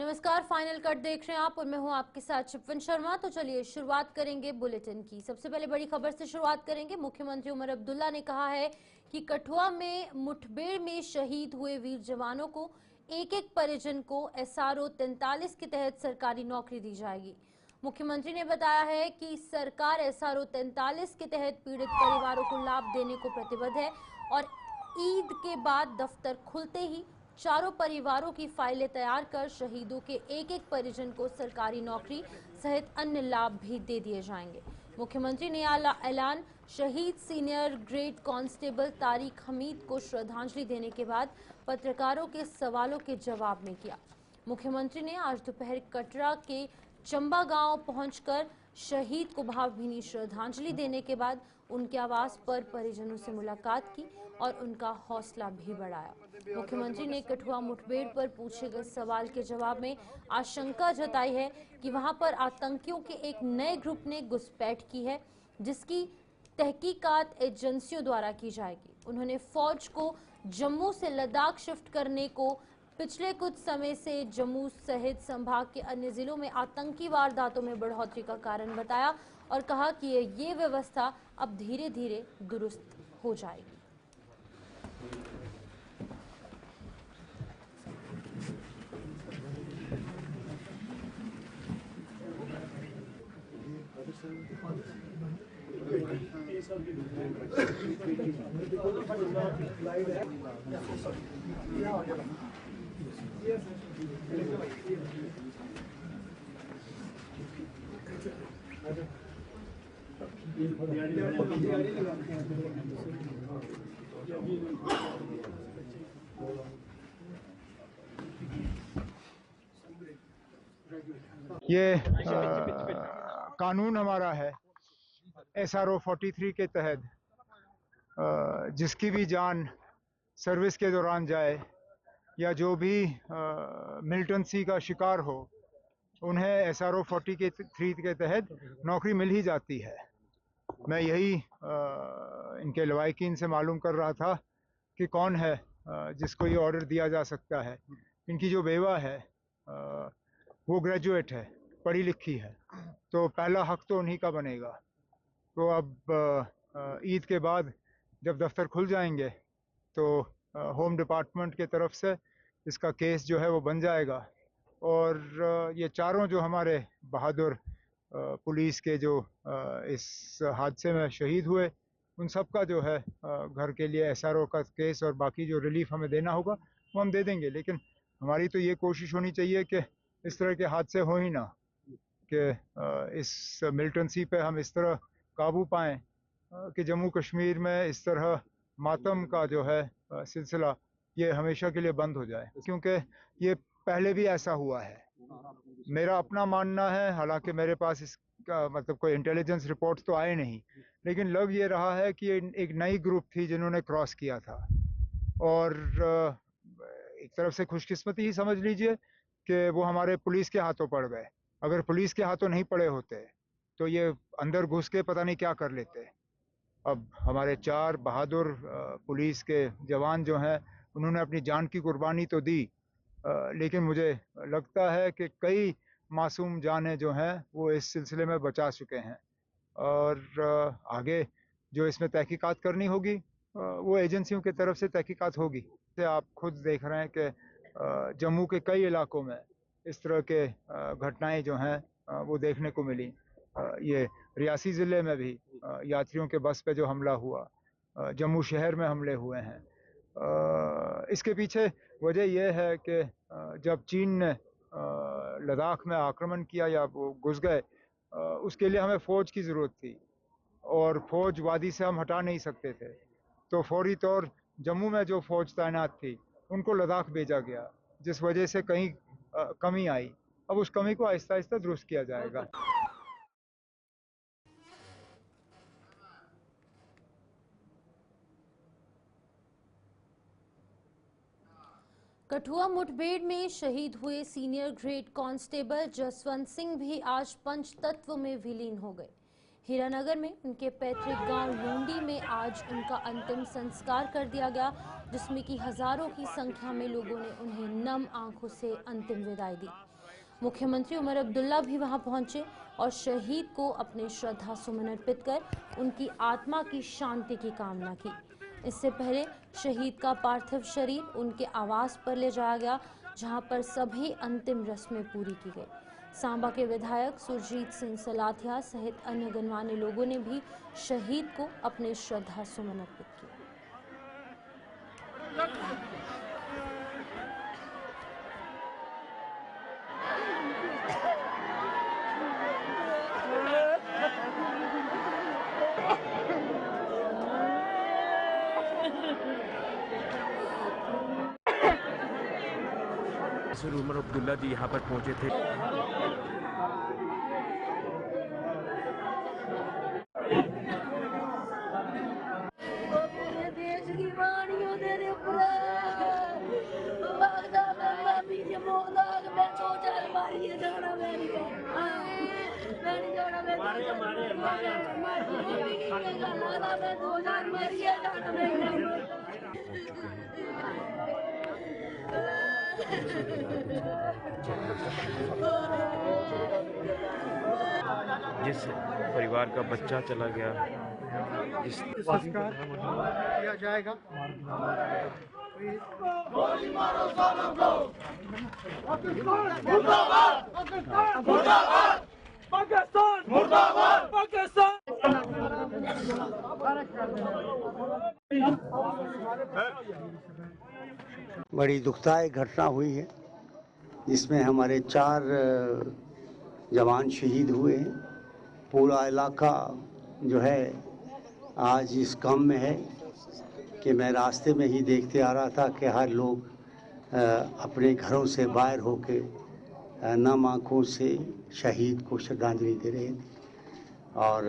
नमस्कार, final cut देख रहे हैं आप और मैं हूं आपके साथ शिपवन शर्मा। तो चलिए शुरुआत करेंगे बुलेटिन की। सबसे पहले बड़ी खबर से शुरुआत करेंगे। मुख्यमंत्री उमर अब्दुल्ला ने कहा है कि कठुआ में मुठभेड़ में शहीद हुए वीर जवानों को एक एक परिजन को SRO 43 के तहत सरकारी नौकरी दी जाएगी। मुख्यमंत्री ने बताया है कि सरकार SRO 43 के तहत पीड़ित परिवारों को लाभ देने को प्रतिबद्ध है और ईद के बाद दफ्तर खुलते ही चारों परिवारों की फाइलें तैयार कर शहीदों के एक एक परिजन को सरकारी नौकरी सहित अन्य लाभ भी दे दिए जाएंगे। मुख्यमंत्री ने ऐलान शहीद senior grade constable Tariq Hamid को श्रद्धांजलि देने के बाद पत्रकारों के सवालों के जवाब में किया। मुख्यमंत्री ने आज दोपहर कटरा के चंबा गांव पहुंचकर शहीद को भावभीनी श्रद्धांजलि देने के बाद उनके आवास पर परिजनों से मुलाकात की और उनका हौसला भी बढ़ाया। मुख्यमंत्री ने कठुआ मुठभेड़ पर पूछे गए सवाल के जवाब में आशंका जताई है कि वहां पर आतंकियों के एक नए ग्रुप ने घुसपैठ की है, जिसकी तहकीकात एजेंसियों द्वारा की जाएगी। उन्होंने फौज को जम्मू से लद्दाख शिफ्ट करने को पिछले कुछ समय से जम्मू सहित संभाग के अन्य जिलों में आतंकी वारदातों में बढ़ोतरी का कारण बताया और कहा कि ये व्यवस्था अब धीरे धीरे दुरुस्त हो जाएगी। ये कानून हमारा है SRO 43 के तहत जिसकी भी जान सर्विस के दौरान जाए या जो भी मिलिटेंसी का शिकार हो, उन्हें SRO 43 के तहत नौकरी मिल ही जाती है। मैं यही इनके लवाहिकीन से मालूम कर रहा था कि कौन है जिसको ये ऑर्डर दिया जा सकता है। इनकी जो बेवा है वो ग्रेजुएट है, पढ़ी लिखी है, तो पहला हक तो उन्हीं का बनेगा। तो अब ईद के बाद जब दफ्तर खुल जाएंगे तो होम डिपार्टमेंट के तरफ से इसका केस जो है वो बन जाएगा और ये चारों जो हमारे बहादुर पुलिस के जो इस हादसे में शहीद हुए, उन सब का जो है घर के लिए SRO का केस और बाकी जो रिलीफ हमें देना होगा वो हम दे देंगे। लेकिन हमारी तो ये कोशिश होनी चाहिए कि इस तरह के हादसे हो ही ना, कि इस मिलिटेंसी पे हम इस तरह काबू पाएं कि जम्मू कश्मीर में इस तरह मातम का जो है सिलसिला ये हमेशा के लिए बंद हो जाए, क्योंकि ये पहले भी ऐसा हुआ है। मेरा अपना मानना है, हालांकि मेरे पास इसका मतलब कोई इंटेलिजेंस रिपोर्ट तो आए नहीं, लेकिन लग ये रहा है कि एक नई ग्रुप थी जिन्होंने क्रॉस किया था और एक तरफ से खुशकिस्मती ही समझ लीजिए कि वो हमारे पुलिस के हाथों पड़ गए। अगर पुलिस के हाथों नहीं पड़े होते तो ये अंदर घुस के पता नहीं क्या कर लेते। अब हमारे 4 बहादुर पुलिस के जवान जो हैं उन्होंने अपनी जान की कुर्बानी तो दी, लेकिन मुझे लगता है कि कई मासूम जानें जो हैं वो इस सिलसिले में बचा चुके हैं और आगे जो इसमें तहकीकात करनी होगी वो एजेंसियों की तरफ से तहकीकात होगी। आप खुद देख रहे हैं कि जम्मू के कई इलाकों में इस तरह के घटनाएं जो हैं वो देखने को मिली। ये रियासी ज़िले में भी यात्रियों के बस पे जो हमला हुआ, जम्मू शहर में हमले हुए हैं। इसके पीछे वजह यह है कि जब चीन ने लद्दाख में आक्रमण किया या वो घुस गए, उसके लिए हमें फ़ौज की ज़रूरत थी और फ़ौज वादी से हम हटा नहीं सकते थे, तो फौरी तौर जम्मू में जो फ़ौज तैनात थी उनको लद्दाख भेजा गया, जिस वजह से कहीं कमी आई। अब उस कमी को आहिस्ता आहिस्ता दुरुस्त किया जाएगा। कठुआ मुठभेड़ में शहीद हुए senior grade constable Jaswant Singh भी आज पंचतत्व में विलीन हो गए। हीरानगर में उनके पैतृक गांव लूंडी में आज उनका अंतिम संस्कार कर दिया गया, जिसमें कि हजारों की संख्या में लोगों ने उन्हें नम आंखों से अंतिम विदाई दी। मुख्यमंत्री उमर अब्दुल्ला भी वहां पहुंचे और शहीद को अपने श्रद्धा सुमन अर्पित कर उनकी आत्मा की शांति की कामना की। इससे पहले शहीद का पार्थिव शरीर उनके आवास पर ले जाया गया, जहां पर सभी अंतिम रस्में पूरी की गई। सांबा के विधायक सुरजीत सिंह सलाथिया सहित अन्य गणमान्य लोगों ने भी शहीद को अपने श्रद्धा सुमन अर्पित किए। उमर अब्दुल्ला जी यहाँ पर पहुंचे थे। जिस परिवार का बच्चा चला गया, जिस संस्कार किया जाएगा। बड़ी दुखदायक घटना हुई है जिसमें हमारे 4 जवान शहीद हुए हैं। पूरा इलाका जो है आज इस गम में है कि मैं रास्ते में ही देखते आ रहा था कि हर लोग अपने घरों से बाहर होके नम आँखों से शहीद को श्रद्धांजलि दे रहे थे। और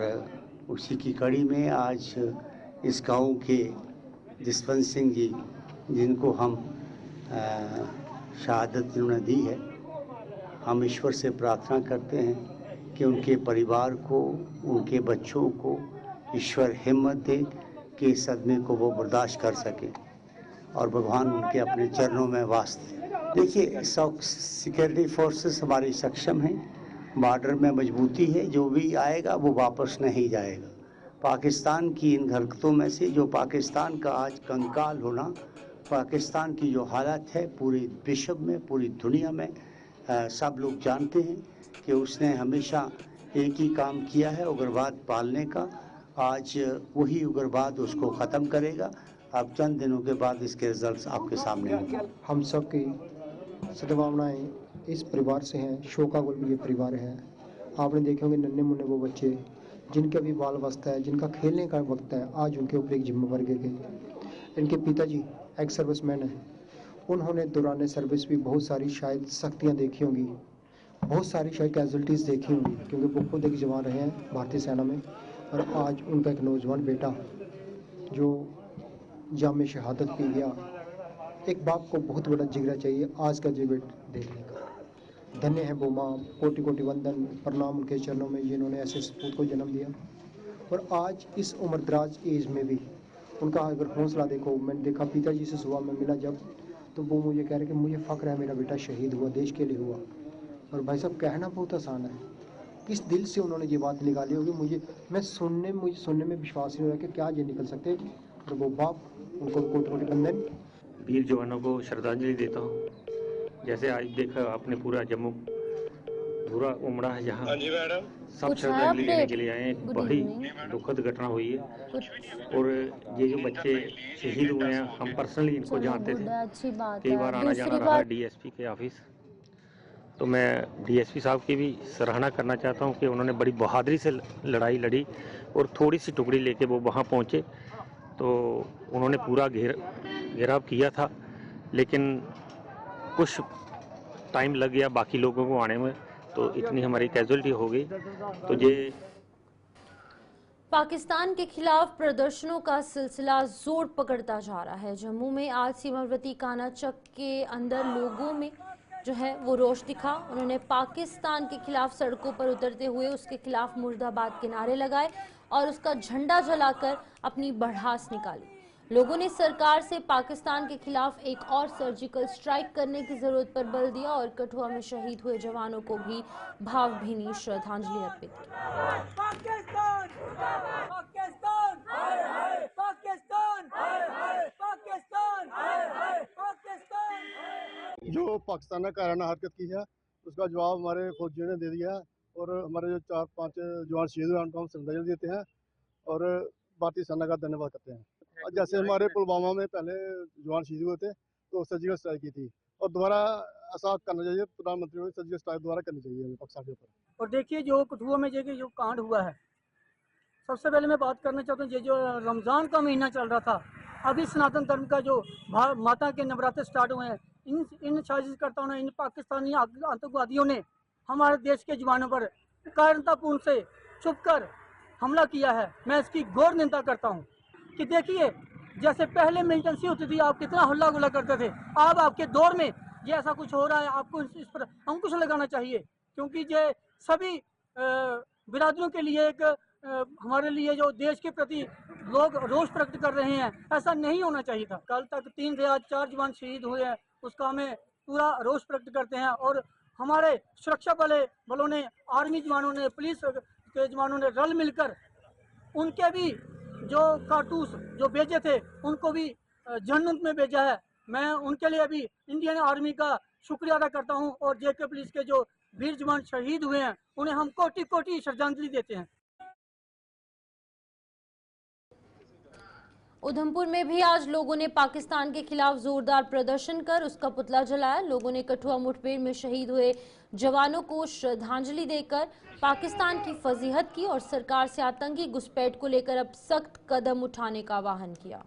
उसी की कड़ी में आज इस गांव के जसवंत सिंह जी, जिनको हम शहादत उन्होंने दी है, हम ईश्वर से प्रार्थना करते हैं कि उनके परिवार को, उनके बच्चों को ईश्वर हिम्मत दे कि इस सदमे को वो बर्दाश्त कर सके और भगवान उनके अपने चरणों में वास दे। देखिए, सिक्योरिटी फोर्सेस हमारी सक्षम हैं, बॉर्डर में मजबूती है, जो भी आएगा वो वापस नहीं जाएगा। पाकिस्तान की इन हरकतों में से जो पाकिस्तान का आज कंकाल होना, पाकिस्तान की जो हालत है पूरे विश्व में, पूरी दुनिया में सब लोग जानते हैं कि उसने हमेशा एक ही काम किया है, उग्रवाद पालने का। आज वही उग्रवाद उसको ख़त्म करेगा। अब चंद दिनों के बाद इसके रिजल्ट्स आपके सामने होंगे। हम सब की सद्भावनाएं इस परिवार से हैं। शोकाकुल ये परिवार है। आपने देखे होंगे नन्हे मुन्ने वो बच्चे जिनके अभी बाल अवस्था है, जिनका खेलने का वक्त है, आज उनके ऊपर एक जिम्मेवारी दी गई। इनके पिताजी एक्स सर्विसमैन हैं। उन्होंने दौरान सर्विस भी बहुत सारी शायद सख्तियाँ देखी होंगी, बहुत सारी शायद कैजुअल्टीज़ देखी होंगी, क्योंकि वो खुद एक जवान रहे हैं भारतीय सेना में। और आज उनका एक नौजवान बेटा जो जाम शहादत पी गया, एक बाप को बहुत बड़ा जिगरा चाहिए आज का जीवित देखने का। धन्य है वो माँ, कोटि कोटि वंदन प्रणाम उनके चरणों में जिन्होंने ऐसे सपूत को जन्म दिया। और आज इस उम्र दराज एज में भी उनका अगर हौसला देखो, मैंने देखा पिताजी से सुबह में मिला जब, तो वो मुझे कह रहे कि मुझे फ़ख्र है मेरा बेटा शहीद हुआ, देश के लिए हुआ। और भाई साहब कहना बहुत आसान है, किस दिल से उन्होंने ये बात निकाली होगी मुझे सुनने में विश्वास नहीं हो रहा कि क्या ये निकल सकते। और वो बाप, उनको कोटि कोटि वंदन। वीर जवानों को श्रद्धांजलि देता हूँ। जैसे आज देखा आपने पूरा जम्मू पूरा उमड़ा है, जहाँ सब श्रद्धांजलि देने के लिए आए हैं। एक बड़ी दुखद घटना हुई है और ये जो बच्चे शहीद हुए हैं, हम पर्सनली इनको जानते थे, कई बार आना जाना रहा डीएसपी के ऑफिस। तो मैं डीएसपी साहब की भी सराहना करना चाहता हूँ कि उन्होंने बड़ी बहादुरी से लड़ाई लड़ी और थोड़ी सी टुकड़ी लेके वो वहाँ पहुँचे। तो उन्होंने पूरा घेराव किया था, लेकिन कुछ टाइम लग गया बाकी लोगों को आने में, तो इतनी हमारी कैजुअलिटी हो गई। तो ये पाकिस्तान के खिलाफ प्रदर्शनों का सिलसिला जोर पकड़ता जा रहा है। जम्मू में आज सीमावर्ती काना चक के अंदर लोगों में जो है वो रोष दिखा। उन्होंने पाकिस्तान के खिलाफ सड़कों पर उतरते हुए उसके खिलाफ मुर्दाबाद के नारे लगाए और उसका झंडा जलाकर अपनी भड़ास निकाली। लोगों ने सरकार से पाकिस्तान के खिलाफ एक और सर्जिकल स्ट्राइक करने की जरूरत पर बल दिया और कठुआ में शहीद हुए जवानों को भी भावभीनी श्रद्धांजलि अर्पित की। पाकिस्तान पाकिस्तान पाकिस्तान पाकिस्तान पाकिस्तान। जो पाकिस्तान ने कायराना हरकत की है उसका जवाब हमारे फौजियों ने दे दिया है और हमारे जो 4-5 जवान शहीद हुए उनको हम श्रद्धांजलि देते हैं और भारतीय सेना का धन्यवाद करते हैं। जैसे हमारे पुलवामा में पहले जवान शहीद हुए थे तो सर्जिकल स्ट्राइक की थी और दोबारा ऐसा करना चाहिए, प्रधानमंत्री को सर्जिकल स्ट्राइक दोबारा करनी चाहिए पाकिस्तान के ऊपर। और देखिए जो कठुआ में जो कांड हुआ है, सबसे पहले मैं बात करना चाहता हूँ, ये जो रमज़ान का महीना चल रहा था, अभी सनातन धर्म का जो माता के नवरात्र स्टार्ट हुए हैं, इन साजिशकर्ताओं ने, इन पाकिस्तानी आतंकवादियों ने हमारे देश के जवानों पर कायरतापूर्ण से छुपकर हमला किया है। मैं इसकी घोर निंदा करता हूँ कि देखिए जैसे पहले मिलिटेंसी होती थी, आप कितना हल्ला गुल्ला करते थे, अब आपके दौर में ये ऐसा कुछ हो रहा है, आपको इस पर अंकुश लगाना चाहिए, क्योंकि ये सभी बिरादरों के लिए एक हमारे लिए जो देश के प्रति लोग रोष प्रकट कर रहे हैं, ऐसा नहीं होना चाहिए था। कल तक 3 से आज 4 जवान शहीद हुए हैं, उसका हमें पूरा रोष प्रकट करते हैं और हमारे सुरक्षा बलों ने, आर्मी जवानों ने, पुलिस के जवानों ने रल मिलकर उनके भी जो कारतूस जो भेजे थे उनको भी जहन्नुम में भेजा है। मैं उनके लिए भी इंडियन आर्मी का शुक्रिया अदा करता हूं और जेके पुलिस के जो वीर जवान शहीद हुए हैं उन्हें हम कोटि कोटि श्रद्धांजलि देते हैं। उधमपुर में भी आज लोगों ने पाकिस्तान के खिलाफ जोरदार प्रदर्शन कर उसका पुतला जलाया। लोगों ने कठुआ मुठभेड़ में शहीद हुए जवानों को श्रद्धांजलि देकर पाकिस्तान की फजीहत की और सरकार से आतंकी घुसपैठ को लेकर अब सख्त कदम उठाने का आह्वान किया।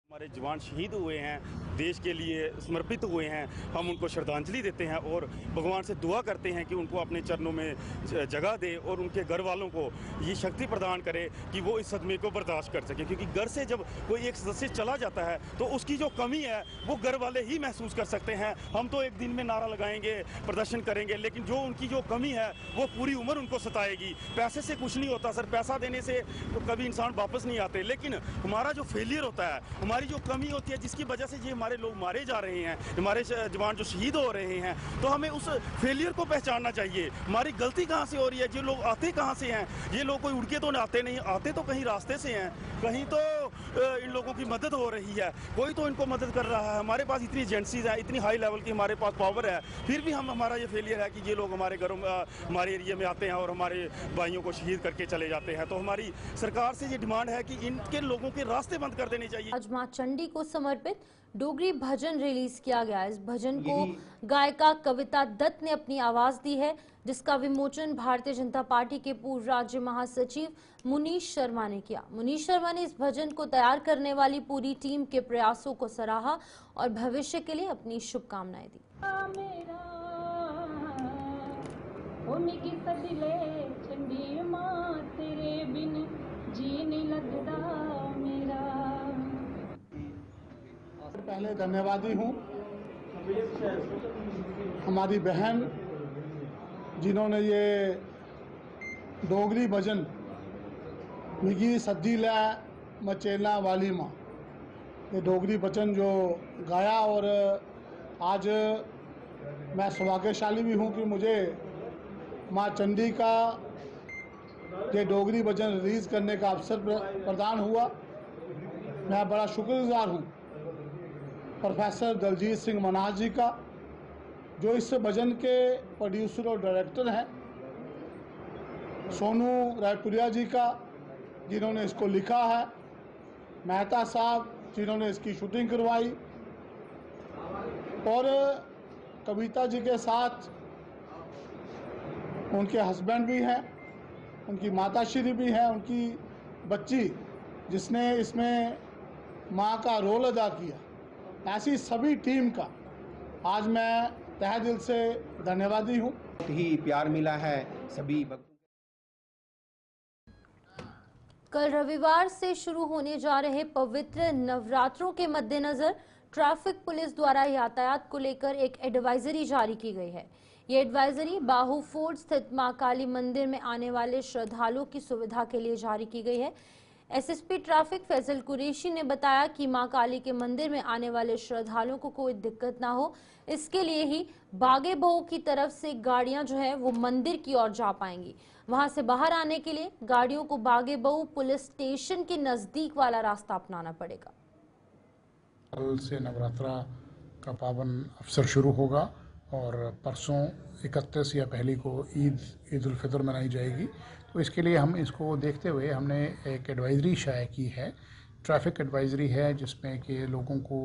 हमारे जवान शहीद हुए हैं, देश के लिए समर्पित हुए हैं, हम उनको श्रद्धांजलि देते हैं और भगवान से दुआ करते हैं कि उनको अपने चरणों में जगह दे और उनके घर वालों को ये शक्ति प्रदान करे कि वो इस सदमे को बर्दाश्त कर सकें, क्योंकि घर से जब कोई एक सदस्य चला जाता है तो उसकी जो कमी है वो घर वाले ही महसूस कर सकते हैं। हम तो एक दिन में नारा लगाएंगे, प्रदर्शन करेंगे, लेकिन जो उनकी जो कमी है वो पूरी उम्र उनको सताएगी। पैसे से कुछ नहीं होता सर, पैसा देने से तो कभी इंसान वापस नहीं आते, लेकिन हमारा जो फेलियर होता है, हमारी जो कमी होती है, जिसकी वजह से ये हमारे लोग मारे जा रहे हैं, हमारे जवान जो शहीद हो रहे हैं, तो हमें उस फेलियर को पहचानना चाहिए। हमारी गलती कहाँ से हो रही है, ये लोग आते कहाँ से हैं, ये लोग कोई उड़ के तो आते नहीं, आते तो कहीं रास्ते से हैं, कहीं तो इन लोगों की मदद हो रही है, कोई तो इनको मदद कर रहा है। हमारे पास इतनी एजेंसीज हैं, इतनी हाई लेवल की हमारे पास पावर है, फिर भी हमारा ये फेलियर है कि ये लोग हमारे घरों में, हमारे एरिया में आते हैं और हमारे भाइयों को शहीद करके चले जाते हैं। तो हमारी सरकार से ये डिमांड है कि इनके लोगों के रास्ते बंद कर देने चाहिए। आज मां चंडी को समर्पित डोगरी भजन रिलीज किया गया। इस भजन को गायिका कविता दत्त ने अपनी आवाज दी है, जिसका विमोचन भारतीय जनता पार्टी के पूर्व राज्य महासचिव मुनीश शर्मा ने किया। मुनीश शर्मा ने इस भजन को तैयार करने वाली पूरी टीम के प्रयासों को सराहा और भविष्य के लिए अपनी शुभकामनाएं दी। पहले धन्यवादी हूँ हमारी बहन जिन्होंने ये डोगरी भजन मिगी सज्जी लै मचेला वाली माँ, ये डोगरी भजन जो गाया, और आज मैं सौभाग्यशाली भी हूँ कि मुझे माँ चंडी का ये डोगरी भजन रिलीज़ करने का अवसर प्रदान हुआ। मैं बड़ा शुक्रगुजार हूँ प्रोफेसर दलजीत सिंह मनाज जी का, जो इस भजन के प्रोड्यूसर और डायरेक्टर हैं, सोनू रायपुरिया जी का जिन्होंने इसको लिखा है, मेहता साहब जिन्होंने इसकी शूटिंग करवाई, और कविता जी के साथ उनके हस्बैंड भी हैं, उनकी माताश्री भी हैं, उनकी बच्ची जिसने इसमें माँ का रोल अदा किया। ऐसी सभी टीम का आज मैं तहे दिल से धन्यवादी हूँ। बहुत ही प्यार मिला है सभी कल रविवार से शुरू होने जा रहे पवित्र नवरात्रों के मद्देनजर ट्रैफिक पुलिस द्वारा यातायात को लेकर एक एडवाइजरी जारी की गई है। ये एडवाइजरी बाहू फोर्ट स्थित मां काली मंदिर में आने वाले श्रद्धालुओं की सुविधा के लिए जारी की गई है। एसएसपी ट्रैफिक फैजल कुरैशी ने बताया कि मां काली के मंदिर में आने वाले श्रद्धालुओं को कोई दिक्कत ना हो, इसके लिए ही बागे बहू की तरफ से गाड़ियां जो है वो मंदिर की ओर जा पाएंगी। वहां से बाहर आने के लिए गाड़ियों को बागे बहू पुलिस स्टेशन के नजदीक वाला रास्ता अपनाना पड़ेगा। कल से नवरात्रा का पावन अवसर शुरू होगा और परसों 31 या पहली को ईद उल फितर मनाई जाएगी। तो इसके लिए हम इसको देखते हुए हमने एक एडवाइजरी शाया की है, ट्रैफिक एडवाइजरी है, जिसमें कि लोगों को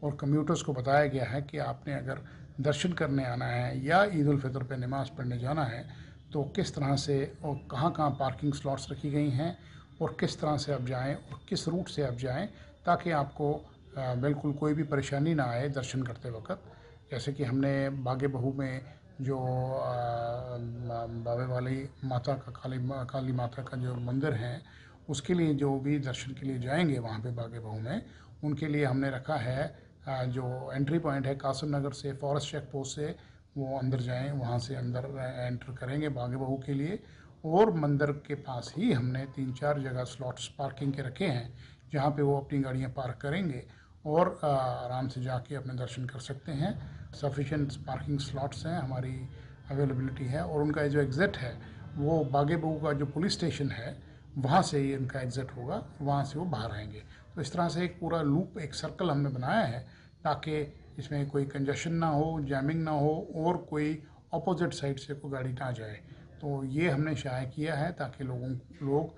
और कम्यूटर्स को बताया गया है कि आपने अगर दर्शन करने आना है या ईद उल फितर पे नमाज़ पढ़ने जाना है तो किस तरह से और कहाँ पार्किंग स्लॉट्स रखी गई हैं और किस तरह से आप जाएं और किस रूट से आप जाएं, ताकि आपको बिल्कुल कोई भी परेशानी ना आए दर्शन करते वक्त। जैसे कि हमने बागे बहू में जो बाबे वाली माता का काली माता का जो मंदिर है, उसके लिए जो भी दर्शन के लिए जाएंगे वहाँ पे बागे बहू में, उनके लिए हमने रखा है जो एंट्री पॉइंट है कासिम नगर से, फॉरेस्ट चेक पोस्ट से वो अंदर जाएं, वहाँ से अंदर एंटर करेंगे बागे बहू के लिए। और मंदिर के पास ही हमने 3-4 जगह स्लॉट्स पार्किंग के रखे हैं, जहाँ पे वो अपनी गाड़ियाँ पार्क करेंगे और आराम से जाके अपने दर्शन कर सकते हैं। सफिशेंट पार्किंग स्लॉट्स हैं, हमारी अवेलेबिलिटी है। और उनका जो एग्ज़िट है वो बागे बहू का जो पुलिस स्टेशन है वहाँ से ही उनका एग्ज़िट होगा, वहाँ से वो बाहर आएंगे। तो इस तरह से एक पूरा लूप, एक सर्कल हमने बनाया है ताकि इसमें कोई कंजेशन ना हो, जैमिंग ना हो और कोई अपोजिट साइड से कोई गाड़ी ना जाए। तो ये हमने शाया किया है ताकि लोग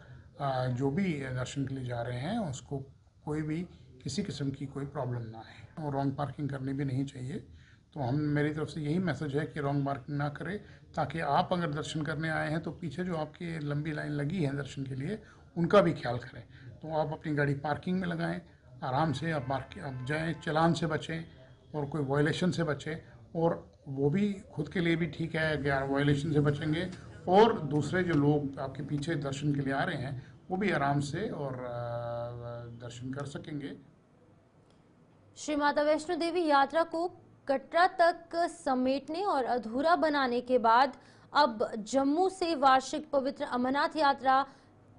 जो भी दर्शन के लिए जा रहे हैं उसको कोई भी किसी किस्म की कोई प्रॉब्लम ना आए। और रॉन्ग पार्किंग करनी भी नहीं चाहिए। तो मेरी तरफ से यही मैसेज है कि रॉन्ग पार्किंग ना करें, ताकि आप अगर दर्शन करने आए हैं तो पीछे जो आपकी लंबी लाइन लगी है दर्शन के लिए, उनका भी ख्याल करें। तो आप अपनी गाड़ी पार्किंग में लगाएं, आराम से आप जाएं, चालान से बचें और कोई वायलेशन से बचें। और वो भी खुद के लिए भी ठीक है कि वायलेशन से बचेंगे और दूसरे जो लोग आपके पीछे दर्शन के लिए आ रहे हैं वो भी आराम से और दर्शन कर सकेंगे। श्री माता वैष्णो देवी यात्रा को कटरा तक समेटने और अधूरा बनाने के बाद अब जम्मू से वार्षिक पवित्र अमरनाथ यात्रा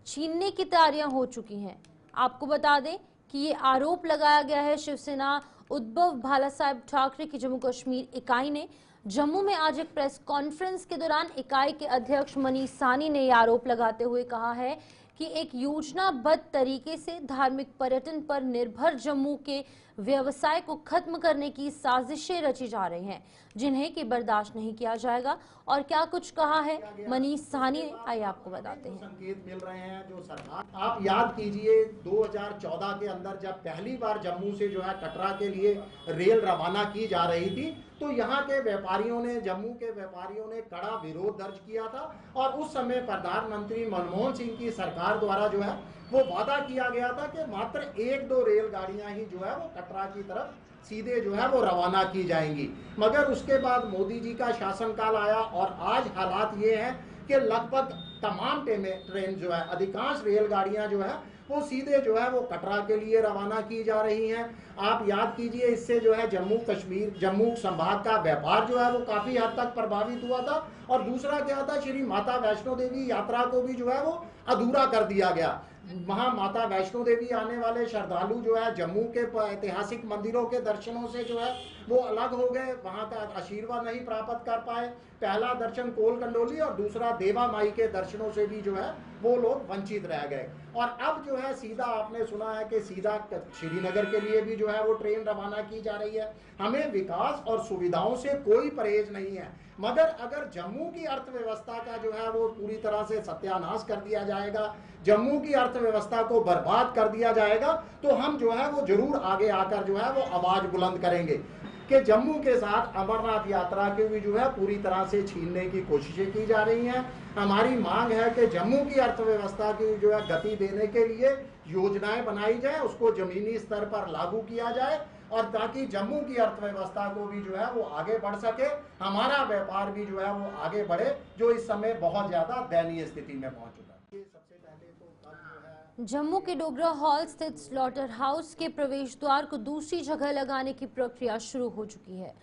छीनने की तैयारियां हो चुकी हैं। आपको बता दें कि ये आरोप लगाया गया है शिवसेना उद्धव भाला साहब ठाकरे की जम्मू कश्मीर इकाई ने। जम्मू में आज एक प्रेस कॉन्फ्रेंस के दौरान इकाई के अध्यक्ष मनीष साहनी ने यह आरोप लगाते हुए कहा है कि एक योजनाबद्ध तरीके से धार्मिक पर्यटन पर निर्भर जम्मू के व्यवसाय को खत्म करने की साजिशें रची जा रही हैं, जिन्हें कि बर्दाश्त नहीं किया जाएगा। और क्या कुछ कहा है मनीष साहनी ने, आइए आपको बताते हैं। संकेत मिल रहे हैं जो सरकार, आप याद कीजिए 2014 के अंदर जब पहली बार जम्मू से जो है कटरा के लिए रेल रवाना की जा रही थी, तो यहाँ के व्यापारियों ने, जम्मू के व्यापारियों ने कड़ा विरोध दर्ज किया था। और उस समय प्रधानमंत्री मनमोहन सिंह की सरकार द्वारा जो है वो वादा किया गया था कि मात्र 1-2 रेलगाड़ियां ही जो है वो कटरा की तरफ सीधे जो है वो रवाना की जाएंगी। मगर उसके बाद मोदी जी का शासनकाल आया और आज हालात ये हैं कि लगभग तमाम ट्रेन जो है, अधिकांश रेलगाड़ियां जो है वो सीधे जो है वो कटरा के लिए रवाना की जा रही हैं। आप याद कीजिए, इससे जो है जम्मू संभाग का व्यापार जो है वो काफी हद तक प्रभावित हुआ था। और दूसरा क्या था, श्री माता वैष्णो देवी यात्रा को भी जो है वो अधूरा कर दिया गया। वहाँ माता वैष्णो देवी आने वाले श्रद्धालु जो है जम्मू के ऐतिहासिक मंदिरों के दर्शनों से जो है वो अलग हो गए, वहाँ का आशीर्वाद नहीं प्राप्त कर पाए। पहला दर्शन कोल कंडोली और दूसरा देवा माई के दर्शनों से भी जो है वो लोग वंचित रह गए। और अब जो है सीधा आपने सुना है कि सीधा श्रीनगर के लिए भी जो है वो ट्रेन रवाना की जा रही है। हमें विकास और सुविधाओं से कोई परहेज नहीं है, मगर अगर जम्मू की अर्थव्यवस्था का जो है वो पूरी तरह से सत्यानाश कर दिया जाएगा, जम्मू की अर्थव्यवस्था को बर्बाद कर दिया जाएगा, तो हम जो है वो जरूर आगे आकर जो है वो आवाज बुलंद करेंगे कि जम्मू के साथ अमरनाथ यात्रा के भी जो है पूरी तरह से छीनने की कोशिशें की जा रही हैं। हमारी मांग है कि जम्मू की अर्थव्यवस्था की जो है गति देने के लिए योजनाएं बनाई जाए, उसको जमीनी स्तर पर लागू किया जाए और ताकि जम्मू की अर्थव्यवस्था को भी जो है वो आगे बढ़ सके, हमारा व्यापार भी जो है वो आगे बढ़े, जो इस समय बहुत ज़्यादा दयनीय स्थिति में पहुंच चुका है। सबसे पहले तो कल जो है जम्मू के डोगरा हॉल स्थित स्लॉटर हाउस के प्रवेश द्वार को दूसरी जगह लगाने की प्रक्रिया शुरू हो चुकी है।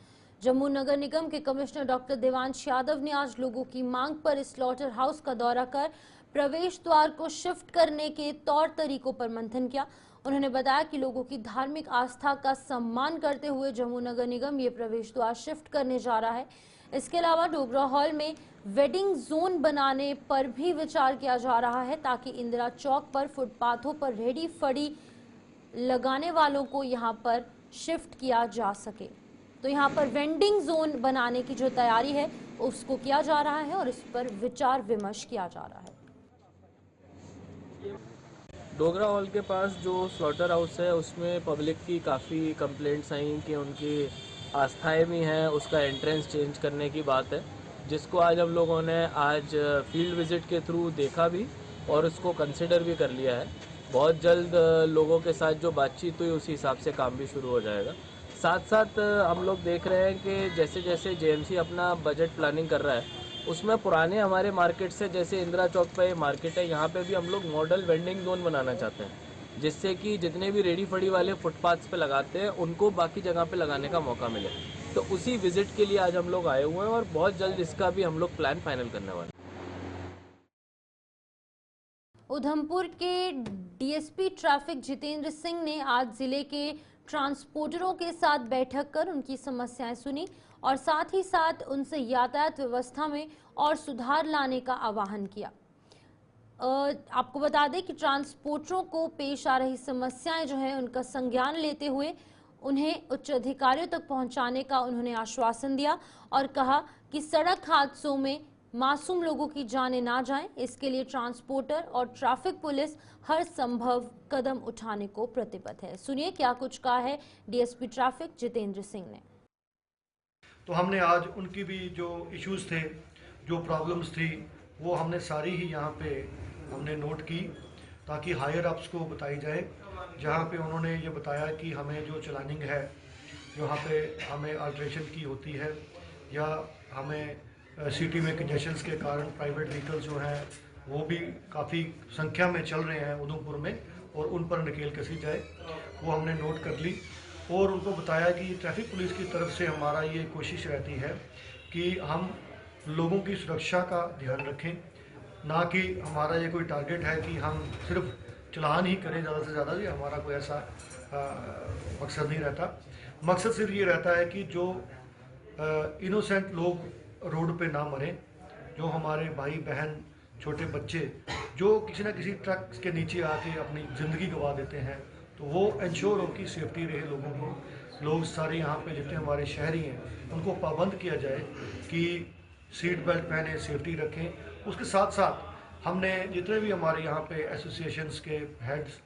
जम्मू नगर निगम के कमिश्नर डॉक्टर देवांश यादव ने आज लोगों की मांग पर इस स्लॉटर हाउस का दौरा कर प्रवेश द्वार को शिफ्ट करने के तौर तरीकों पर मंथन किया। उन्होंने बताया कि लोगों की धार्मिक आस्था का सम्मान करते हुए जम्मू नगर निगम ये प्रवेश द्वार शिफ्ट करने जा रहा है। इसके अलावा डोगरा हॉल में वेडिंग जोन बनाने पर भी विचार किया जा रहा है, ताकि इंदिरा चौक पर फुटपाथों पर रेडी फड़ी लगाने वालों को यहां पर शिफ्ट किया जा सके। तो यहां पर वेंडिंग जोन बनाने की जो तैयारी है उसको किया जा रहा है और इस पर विचार विमर्श किया जा रहा है। डोगरा हॉल के पास जो स्लॉटर हाउस है उसमें पब्लिक की काफ़ी कंप्लेंट्स आई कि उनकी आस्थाएं भी हैं, उसका एंट्रेंस चेंज करने की बात है, जिसको आज हम लोगों ने आज फील्ड विजिट के थ्रू देखा भी और उसको कंसिडर भी कर लिया है। बहुत जल्द लोगों के साथ जो बातचीत हुई उसी हिसाब से काम भी शुरू हो जाएगा। साथ साथ हम लोग देख रहे हैं कि जैसे जैसे जेएमसी अपना बजट प्लानिंग कर रहा है उसमें पुराने हमारे मार्केट से, जैसे इंदिरा चौक पे मार्केट है, यहाँ पे भी हम लोग मॉडल वेंडिंग जोन बनाना चाहते हैं, जिससे कि जितने भी रेडी फड़ी वाले फुटपाथ्स पे लगाते हैं उनको बाकी जगह पे लगाने का मौका मिले। तो उसी विजिट के लिए आज हम लोग आए हुए हैं और बहुत जल्द इसका भी हम लोग प्लान फाइनल करने वाले हैं। उधमपुर के डीएसपी ट्रैफिक जितेंद्र सिंह ने आज जिले के ट्रांसपोर्टरों के साथ बैठक कर उनकी समस्याएं सुनी और साथ ही साथ उनसे यातायात व्यवस्था में और सुधार लाने का आह्वान किया। आपको बता दें कि ट्रांसपोर्टरों को पेश आ रही समस्याएं जो है उनका संज्ञान लेते हुए उन्हें उच्च अधिकारियों तक पहुंचाने का उन्होंने आश्वासन दिया और कहा कि सड़क हादसों में मासूम लोगों की जानें ना जाएं, इसके लिए ट्रांसपोर्टर और ट्रैफिक पुलिस हर संभव कदम उठाने को प्रतिबद्ध है। सुनिए क्या कुछ कहा है डीएसपी ट्रैफिक जितेंद्र सिंह ने। तो हमने आज उनकी भी जो इश्यूज थे, जो प्रॉब्लम्स थी, वो हमने सारी ही यहाँ पे हमने नोट की ताकि हायर अप्स को बताई जाए। जहाँ पे उन्होंने ये बताया कि हमें जो चलानिंग है, जहाँ पे हमें अल्ट्रेशन की होती है या हमें सिटी में कंजेशंस के कारण प्राइवेट व्हीकल्स जो हैं वो भी काफ़ी संख्या में चल रहे हैं उधमपुर में और उन पर नकेल कसी जाए, वो हमने नोट कर ली। और उनको बताया कि ट्रैफिक पुलिस की तरफ से हमारा ये कोशिश रहती है कि हम लोगों की सुरक्षा का ध्यान रखें, ना कि हमारा ये कोई टारगेट है कि हम सिर्फ चलान ही करें ज़्यादा से ज़्यादा। ये हमारा कोई ऐसा मकसद नहीं रहता। मकसद सिर्फ ये रहता है कि जो इनोसेंट लोग रोड पे ना मरें, जो हमारे भाई बहन छोटे बच्चे जो किसी ना किसी ट्रक के नीचे आके अपनी ज़िंदगी गंवा देते हैं, तो वो इंश्योर हो कि सेफ्टी रहे लोगों को। लोग सारे यहाँ पे जितने हमारे शहरी हैं उनको पाबंद किया जाए कि सीट बेल्ट पहने, सेफ्टी रखें। उसके साथ साथ हमने जितने भी हमारे यहाँ पे एसोसिएशंस के हेड्स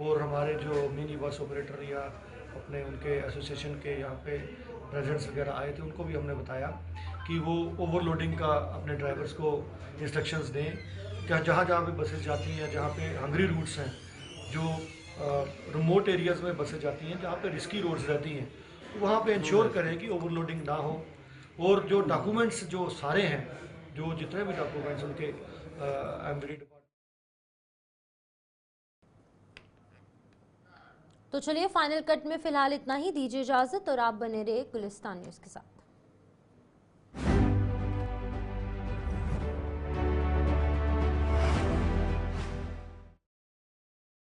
और हमारे जो मिनी बस ऑपरेटर या अपने उनके एसोसिएशन के यहाँ पे प्रेसिडेंट्स वगैरह आए थे, उनको भी हमने बताया कि वो ओवरलोडिंग का अपने ड्राइवर्स को इंस्ट्रक्शंस दें। क्या जहाँ जहाँ पे बसेस जाती हैं, जहाँ पे हंगरी रूट्स हैं, जो रिमोट एरियाज़ में बसें जाती हैं, जहाँ पे रिस्की रोड्स रहती हैं, तो वहाँ पे इंश्योर करें कि ओवरलोडिंग ना हो। और जो डॉक्यूमेंट्स जो सारे हैं, जो जितने भी डॉक्यूमेंट्स उनके एमडी डिपार्टमेंट। तो चलिए फाइनल कट में फिलहाल इतना ही, दीजिए इजाजत और आप बने रहे गुलिस्तान न्यूज़ के साथ।